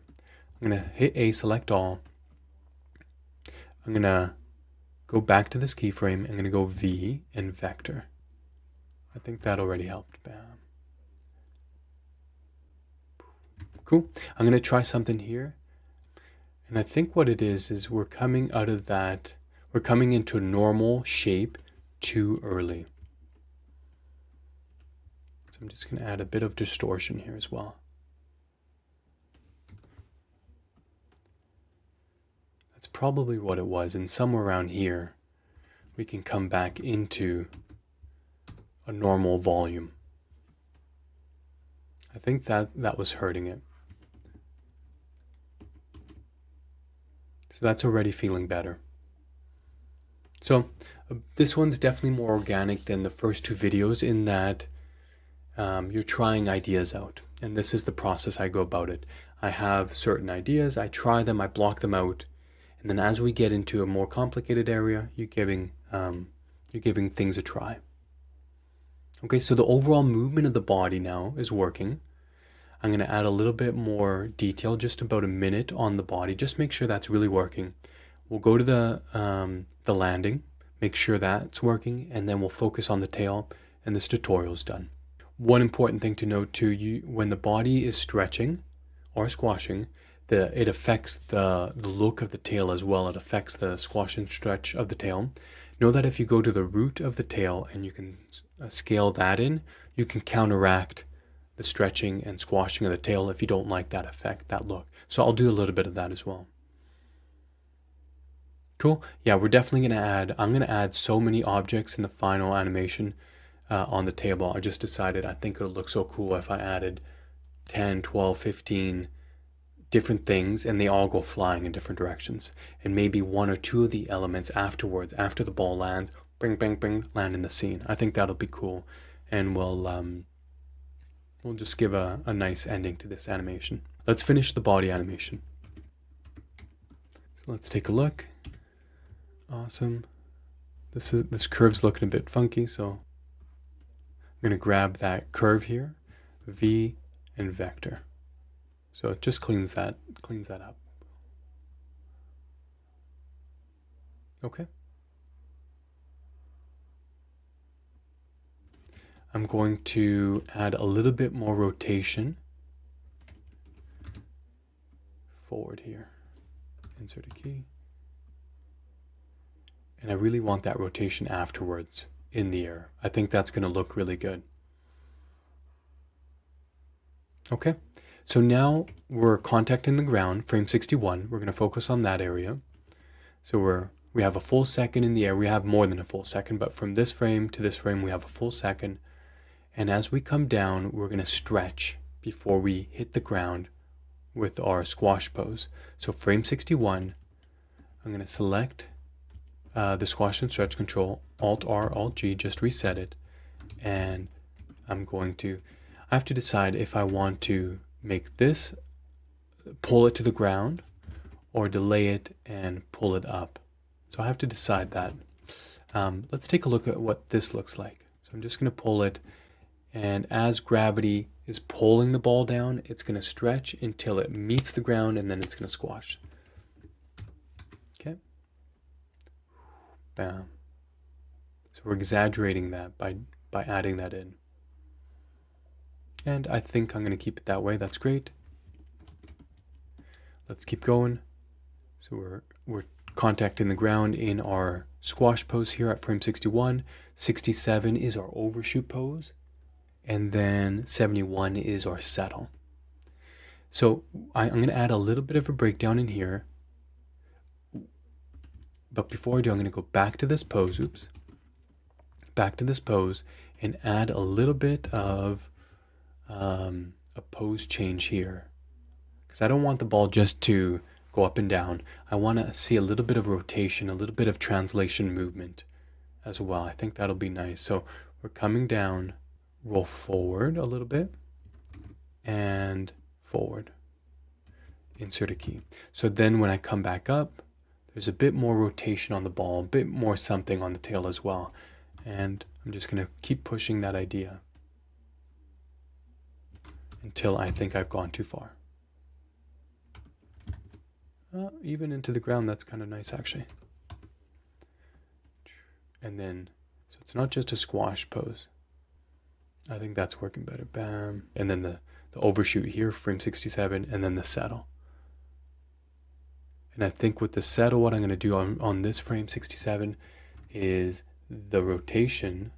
I'm going to hit A, select all. I'm going to go back to this keyframe. I'm going to go V and vector. I think that already helped. Bam. Cool. I'm going to try something here. And I think what it is we're coming out of that, we're coming into a normal shape too early. So I'm just going to add a bit of distortion here as well. That's probably what it was. And somewhere around here, we can come back into a normal volume. I think that was hurting it. So that's already feeling better. So this one's definitely more organic than the first two videos in that you're trying ideas out. And this is the process I go about it. I have certain ideas, I try them, I block them out. And then as we get into a more complicated area, you're giving things a try. Okay, so the overall movement of the body now is working. I'm going to add a little bit more detail, just about a minute on the body. Just make sure that's really working. We'll go to the landing, make sure that's working, and then we'll focus on the tail, and this tutorial's done. One important thing to note too, when the body is stretching or squashing, it affects the look of the tail as well. It affects the squash and stretch of the tail. Know that if you go to the root of the tail and you can scale that in, you can counteract the stretching and squashing of the tail if you don't like that effect, that look. So I'll do a little bit of that as well. Cool. Yeah, we're definitely going to add, I'm going to add so many objects in the final animation on the table. I just decided I think it'll look so cool if I added 10, 12, 15 different things and they all go flying in different directions. And maybe one or two of the elements afterwards, after the ball lands, bing, bing, bing, land in the scene. I think that'll be cool. And we'll just give a nice ending to this animation. Let's finish the body animation. So let's take a look. Awesome. This curve's looking a bit funky, so I'm going to grab that curve here, V and vector. So it just cleans that up. Okay. I'm going to add a little bit more rotation forward here. Insert a key. And I really want that rotation afterwards in the air. I think that's going to look really good. Okay, so now we're contacting the ground, frame 61. We're going to focus on that area. So we have a full second in the air. We have more than a full second, but from this frame to this frame, we have a full second. And as we come down, we're going to stretch before we hit the ground with our squash pose. So frame 61, I'm going to select the squash and stretch control, Alt-R, Alt-G, just reset it. And I have to decide if I want to make this, pull it to the ground, or delay it and pull it up. So I have to decide that. Let's take a look at what this looks like. So I'm just going to pull it. And as gravity is pulling the ball down, it's going to stretch until it meets the ground, and then it's going to squash. Okay. Bam. So we're exaggerating that by adding that in. And I think I'm going to keep it that way. That's great. Let's keep going. So we're contacting the ground in our squash pose here at frame 61. 67 is our overshoot pose. And then 71 is our settle. So I'm going to add a little bit of a breakdown in here. But before I do, I'm going to go back to this pose, back to this pose, and add a little bit of a pose change here. Because I don't want the ball just to go up and down. I want to see a little bit of rotation, a little bit of translation movement as well. I think that'll be nice. So we're coming down roll forward a little bit and forward. Insert a key. So then when I come back up, there's a bit more rotation on the ball, a bit more something on the tail as well. And I'm just going to keep pushing that idea until I think I've gone too far. Even into the ground, that's kind of nice actually. And then, so it's not just a squash pose. I think that's working better. Bam. And then the overshoot here, frame 67, and then the settle. And I think with the settle, what I'm going to do on this frame 67 is the rotation.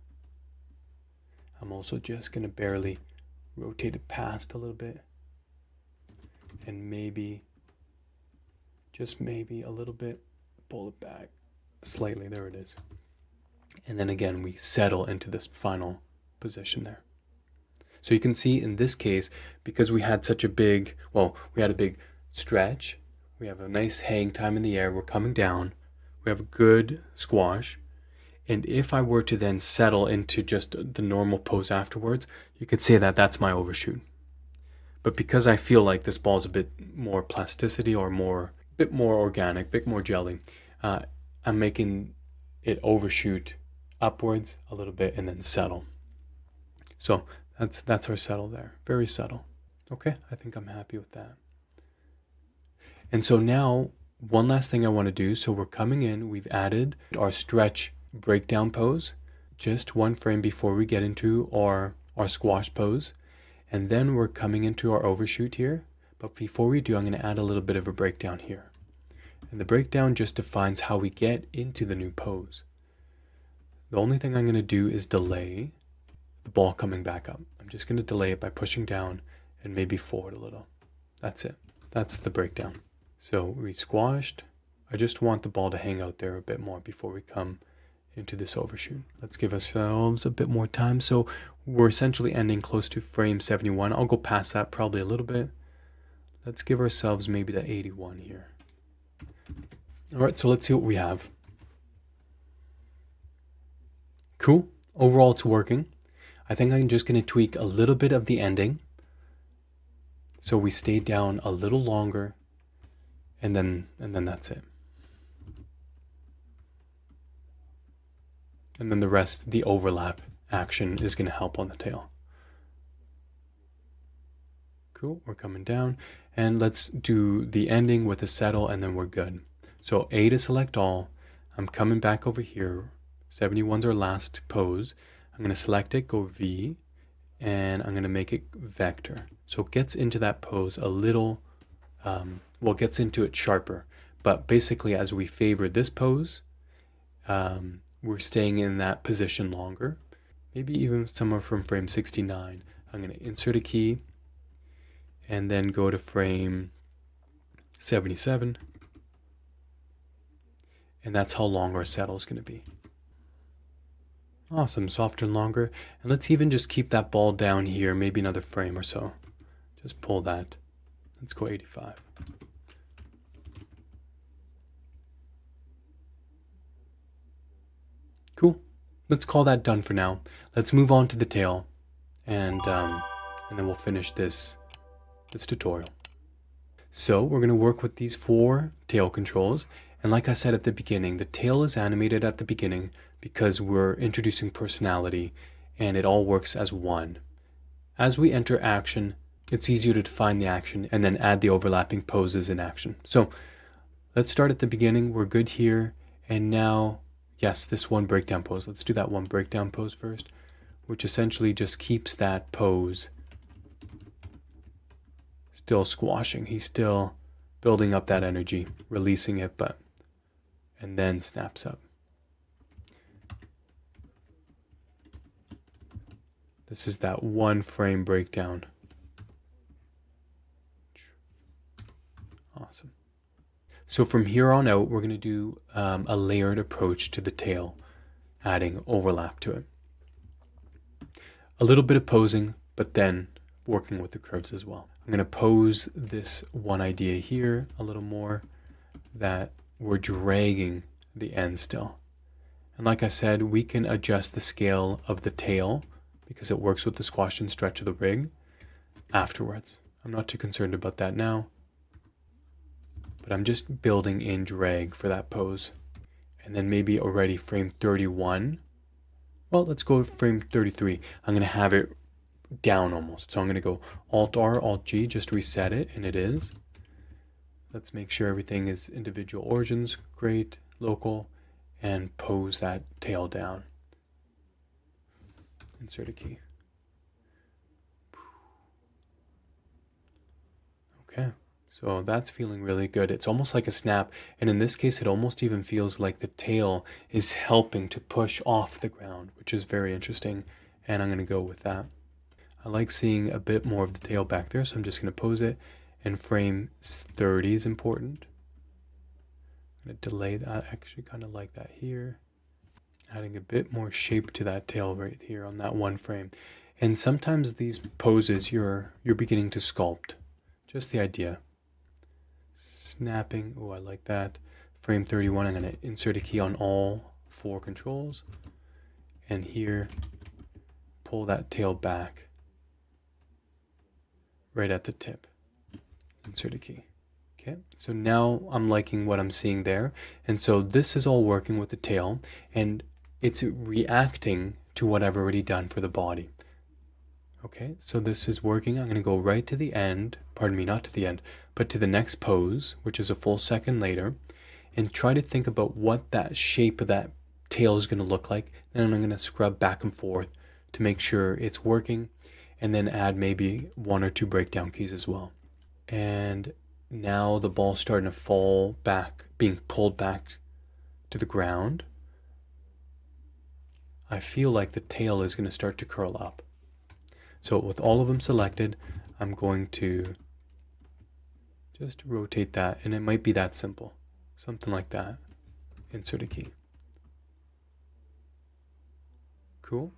I'm also just going to barely rotate it past a little bit. And maybe, just maybe a little bit, pull it back slightly. There it is. And then again, we settle into this final position there. So you can see in this case, because we had such a big, we had a big stretch, we have a nice hang time in the air, we're coming down, we have a good squash, and if I were to then settle into just the normal pose afterwards, you could say that that's my overshoot. But because I feel like this ball is a bit more plasticity or a bit more organic, a bit more jelly, I'm making it overshoot upwards a little bit and then settle. So that's our settle there. Very subtle. Okay, I think I'm happy with that. And so now, one last thing I want to do. So we're coming in, we've added our stretch breakdown pose, just one frame before we get into our squash pose. And then we're coming into our overshoot here. But before we do, I'm going to add a little bit of a breakdown here. And the breakdown just defines how we get into the new pose. The only thing I'm going to do is delay the ball coming back up. I'm just going to delay it by pushing down and maybe forward a little. That's it. That's the breakdown. So we squashed. I just want the ball to hang out there a bit more before we come into this overshoot. Let's give ourselves a bit more time. So we're essentially ending close to frame 71. I'll go past that probably a little bit. Let's give ourselves maybe the 81 here. All right, so let's see what we have. Cool. Overall, it's working. I think I'm just going to tweak a little bit of the ending. So we stay down a little longer, and then that's it. And then the rest, the overlap action is going to help on the tail. Cool, we're coming down. And let's do the ending with a settle, and then we're good. So A to select all. I'm coming back over here. 71's our last pose. I'm going to select it, go V, and I'm going to make it vector. So it gets into that pose a little, gets into it sharper. But basically, as we favor this pose, we're staying in that position longer. Maybe even somewhere from frame 69. I'm going to insert a key and then go to frame 77. And that's how long our settle is going to be. Awesome, softer and longer. And let's even just keep that ball down here, maybe another frame or so. Just pull that. Let's go 85. Cool. Let's call that done for now. Let's move on to the tail, and then we'll finish this tutorial. So we're going to work with these 4 tail controls. And like I said at the beginning, the tail is animated at the beginning because we're introducing personality, and it all works as one. As we enter action, it's easier to define the action and then add the overlapping poses in action. So let's start at the beginning. We're good here. And now, yes, this one breakdown pose. Let's do that one breakdown pose first, which essentially just keeps that pose still squashing. He's still building up that energy, releasing it, and then snaps up. This is that one frame breakdown. Awesome. So from here on out, we're going to do a layered approach to the tail, adding overlap to it. A little bit of posing, but then working with the curves as well. I'm going to pose this one idea here a little more, that we're dragging the end still. And like I said, we can adjust the scale of the tail because it works with the squash and stretch of the rig afterwards. I'm not too concerned about that now, but I'm just building in drag for that pose. And then maybe already frame 31. Well, let's go frame 33. I'm going to have it down almost. So I'm going to go Alt-R, Alt-G, just reset it, and it is. Let's make sure everything is individual origins, great, local, and pose that tail down. Insert a key. Okay, so that's feeling really good. It's almost like a snap, and in this case, it almost even feels like the tail is helping to push off the ground, which is very interesting, and I'm going to go with that. I like seeing a bit more of the tail back there, so I'm just going to pose it, and frame 30 is important. I'm going to delay that. I actually kind of like that here. Adding a bit more shape to that tail right here on that one frame. And sometimes these poses you're beginning to sculpt. Just the idea. Snapping, oh, I like that. Frame 31, I'm going to insert a key on all 4 controls. And here, pull that tail back right at the tip. Insert a key. Okay, so now I'm liking what I'm seeing there. And so this is all working with the tail, and it's reacting to what I've already done for the body. Okay, so this is working. I'm going to go right to the end, pardon me, not to the end, but to the next pose, which is a full second later, and try to think about what that shape of that tail is going to look like. Then I'm going to scrub back and forth to make sure it's working, and then add maybe 1 or 2 breakdown keys as well. And now the ball's starting to fall back, being pulled back to the ground. I feel like the tail is going to start to curl up. So with all of them selected, I'm going to just rotate that, and it might be that simple. Something like that. Insert a key. Cool.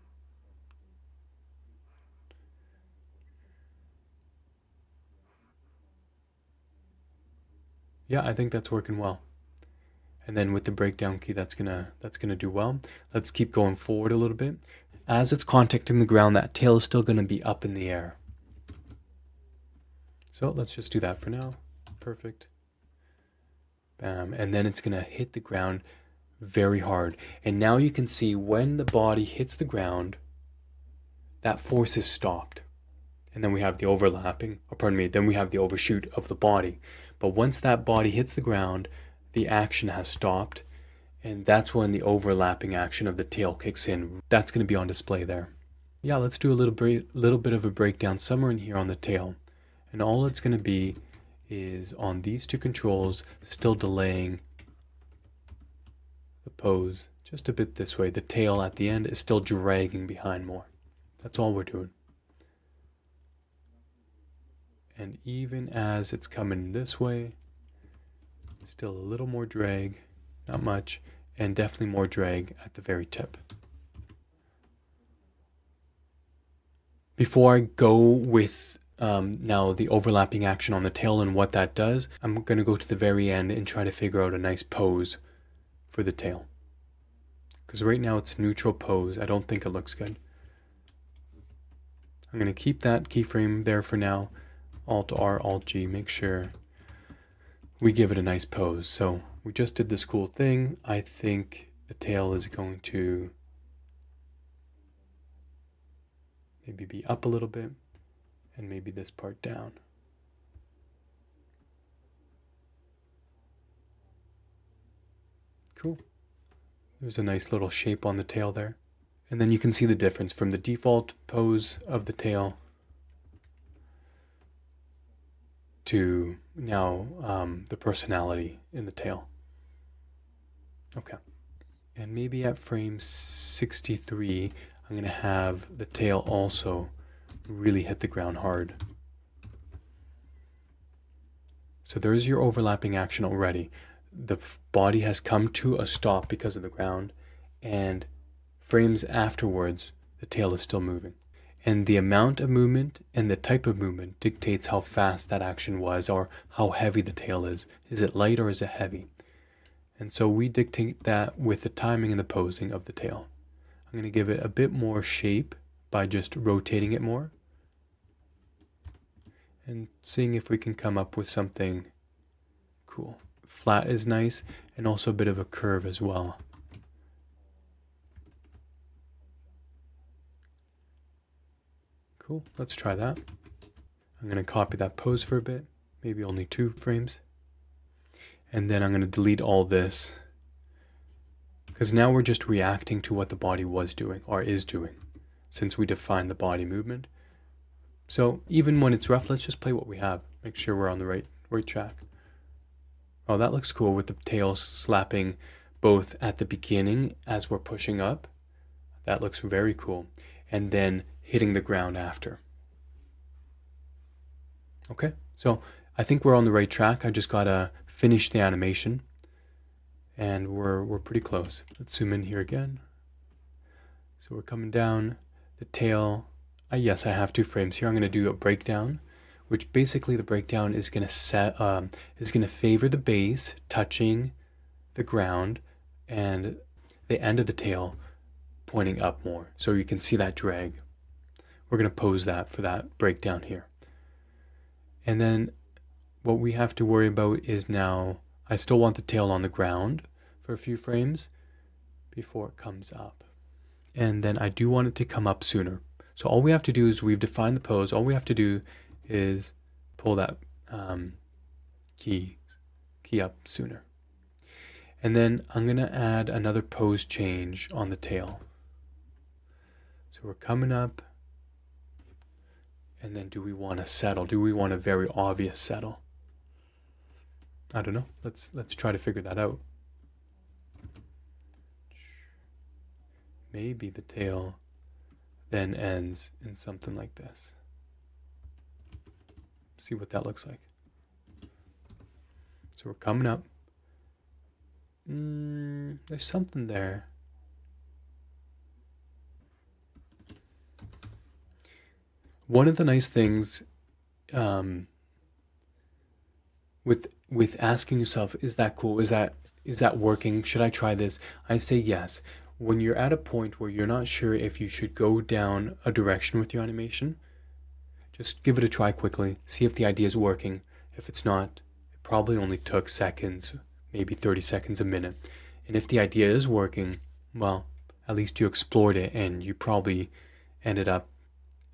Yeah, I think that's working well. And then with the breakdown key, that's gonna do well. Let's keep going forward a little bit. As it's contacting the ground, that tail is still gonna be up in the air. So let's just do that for now. Perfect. Bam. And then it's gonna hit the ground very hard. And now you can see when the body hits the ground, that force is stopped. And then we have the overlapping, or pardon me, then we have the overshoot of the body. But once that body hits the ground, the action has stopped, and that's when the overlapping action of the tail kicks in. That's going to be on display there. Yeah, let's do a little bit of a breakdown somewhere in here on the tail. And all it's going to be is on these 2 controls, still delaying the pose just a bit this way. The tail at the end is still dragging behind more. That's all we're doing. And even as it's coming this way, still a little more drag, not much, and definitely more drag at the very tip. Before I go with now the overlapping action on the tail and what that does, I'm going to go to the very end and try to figure out a nice pose for the tail. Because right now it's neutral pose. I don't think it looks good. I'm going to keep that keyframe there for now. Alt-R, Alt-G, make sure we give it a nice pose. So we just did this cool thing. I think the tail is going to maybe be up a little bit, and maybe this part down. Cool. There's a nice little shape on the tail there. And then you can see the difference from the default pose of the tail to now the personality in the tail. Okay. And maybe at frame 63, I'm going to have the tail also really hit the ground hard. So there's your overlapping action already. The body has come to a stop because of the ground, and frames afterwards, the tail is still moving. And the amount of movement and the type of movement dictates how fast that action was or how heavy the tail is. Is it light or is it heavy? And so we dictate that with the timing and the posing of the tail. I'm going to give it a bit more shape by just rotating it more and seeing if we can come up with something cool. Flat is nice, and also a bit of a curve as well. Cool, let's try that. I'm going to copy that pose for a bit, maybe only 2 frames. And then I'm going to delete all this, because now we're just reacting to what the body was doing, or is doing, since we defined the body movement. So even when it's rough, let's just play what we have. Make sure we're on the right track. Oh, that looks cool with the tail slapping both at the beginning as we're pushing up. That looks very cool. And then hitting the ground after. Okay, so I think we're on the right track. I just gotta finish the animation. And we're pretty close. Let's zoom in here again. So we're coming down. The tail, yes, I have 2 frames here. I'm gonna do a breakdown, which basically the breakdown is gonna favor the base touching the ground and the end of the tail pointing up more. So you can see that drag. We're gonna pose that for that breakdown here. And then what we have to worry about is now, I still want the tail on the ground for a few frames before it comes up. And then I do want it to come up sooner. So all we have to do is, we've defined the pose, all we have to do is pull that key up sooner. And then I'm going to add another pose change on the tail. So we're coming up, and then do we want to settle? Do we want a very obvious settle? I don't know. Let's try to figure that out. Maybe the tail then ends in something like this. See what that looks like. So we're coming up. There's something there. One of the nice things with asking yourself, is that cool? Is that working? Should I try this? I say yes. When you're at a point where you're not sure if you should go down a direction with your animation, just give it a try quickly. See if the idea is working. If it's not, it probably only took seconds, maybe 30 seconds, a minute. And if the idea is working, well, at least you explored it, and you probably ended up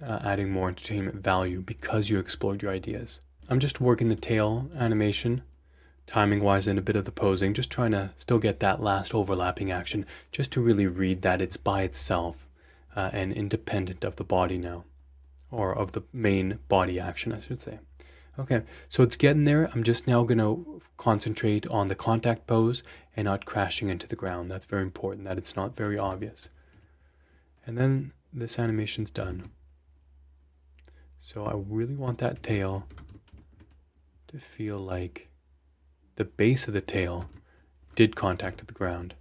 adding more entertainment value because you explored your ideas. I'm just working the tail animation, timing-wise, and a bit of the posing, just trying to still get that last overlapping action, just to really read that it's by itself and independent of the body now, or of the main body action, I should say. Okay, so it's getting there. I'm just now going to concentrate on the contact pose and not crashing into the ground. That's very important, that it's not very obvious. And then this animation's done. So I really want that tail to feel like the base of the tail did contact with the ground,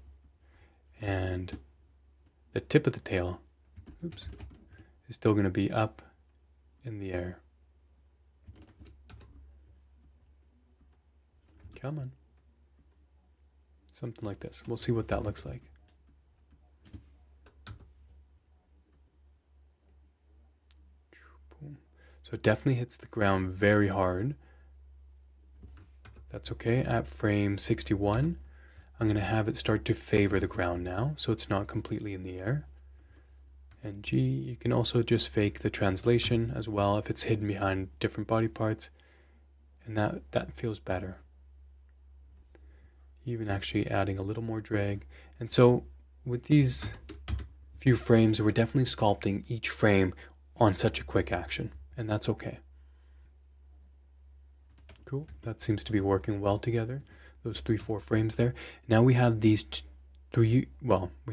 and the tip of the tail, is still going to be up in the air. Come on. Something like this. We'll see what that looks like. So it definitely hits the ground very hard. That's okay. At frame 61, I'm going to have it start to favor the ground now, so it's not completely in the air. And G, you can also just fake the translation as well if it's hidden behind different body parts, and that feels better. Even actually adding a little more drag. And so with these few frames, we're definitely sculpting each frame on such a quick action, and that's okay. Cool, that seems to be working well together, those 3-4 frames there. Now we have these we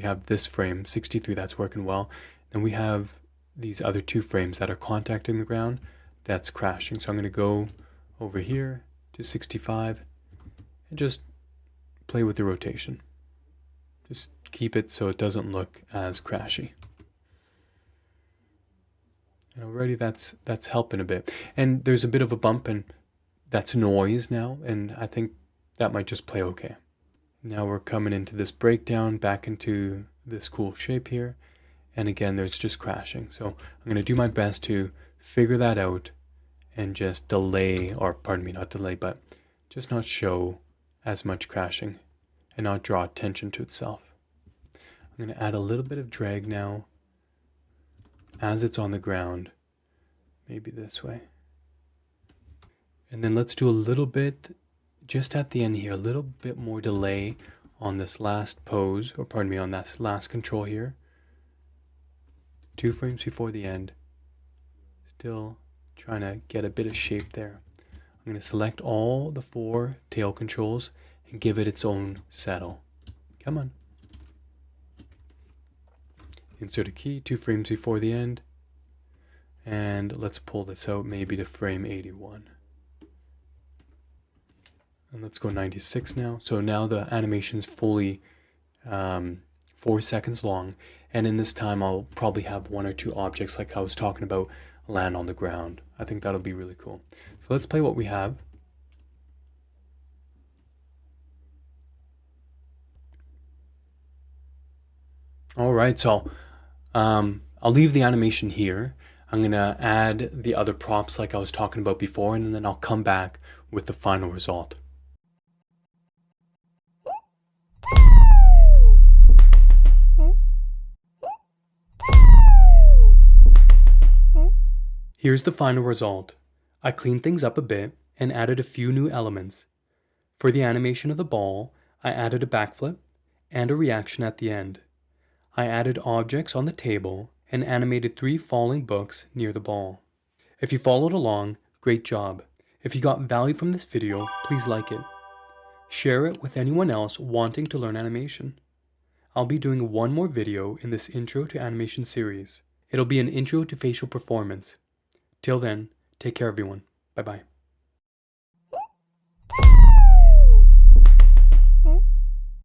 have this frame 63 that's working well, and we have these other 2 frames that are contacting the ground that's crashing. So I'm going to go over here to 65 and just play with the rotation. Just keep it so it doesn't look as crashy. And already that's helping a bit. And there's a bit of a bump, and that's noise now, and I think that might just play okay. Now we're coming into this breakdown, back into this cool shape here, and again, there's just crashing. So I'm going to do my best to figure that out and just delay, or pardon me, not delay, but just not show as much crashing and not draw attention to itself. I'm going to add a little bit of drag now as it's on the ground, maybe this way. And then let's do a little bit, just at the end here, a little bit more delay on this last pose, or pardon me, on that last control here. 2 frames before the end. Still trying to get a bit of shape there. I'm going to select all the 4 tail controls and give it its own settle. Come on. Insert a key 2 frames before the end. And let's pull this out maybe to frame 81. And let's go 96 now. So now the animation's fully 4 seconds long. And in this time, I'll probably have 1 or 2 objects like I was talking about land on the ground. I think that'll be really cool. So let's play what we have. All right, so I'll leave the animation here. I'm gonna add the other props like I was talking about before, and then I'll come back with the final result. Here's the final result. I cleaned things up a bit and added a few new elements. For the animation of the ball, I added a backflip and a reaction at the end. I added objects on the table and animated 3 falling books near the ball. If you followed along, great job. If you got value from this video, please like it. Share it with anyone else wanting to learn animation. I'll be doing one more video in this Intro to Animation series. It'll be an intro to facial performance. Till then, take care everyone. Bye-bye.